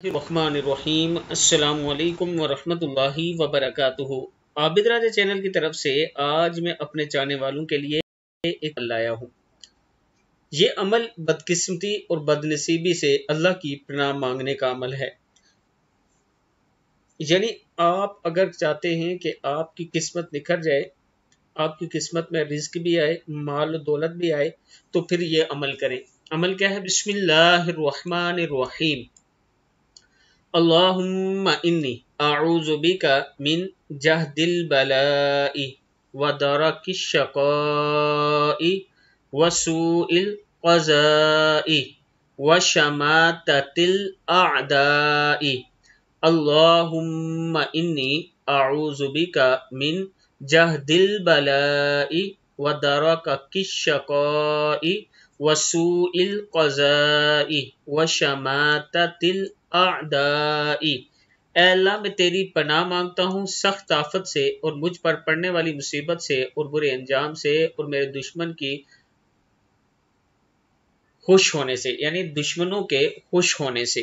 الرحمن السلام علیکم ورحمۃ اللہ وبرکاتہ۔ عابد راجہ چینل کی طرف سے آج میں اپنے چاہنے والوں کے لیے ایک عمل لایا ہوں۔ یہ عمل بدقسمتی اور بدنصیبی سے اللہ کی پناہ مانگنے کا عمل ہے۔ یعنی آپ اگر چاہتے ہیں کہ آپ کی قسمت نکھر جائے، آپ کی قسمت میں رزق بھی آئے، مال و دولت بھی آئے، تو پھر یہ عمل کریں۔ عمل کیا ہے؟ بسم اللہ الرحمن الرحیم۔ اللہم انی اعوذ بک من جہد البلاء ودرک الشقاء وسوء القضاء وشماتۃ الاعداء۔ اللہم انی اعوذ بک من جہد البلاء ودرک الشقاء وسوء القضاء وشماتۃ الاعداء۔ اے اللہ، میں تیری پناہ مانگتا ہوں سخت آفت سے اور مجھ پر پڑنے والی مصیبت سے اور برے انجام سے اور میرے دشمن کی خوش ہونے سے، یعنی دشمنوں کے خوش ہونے سے۔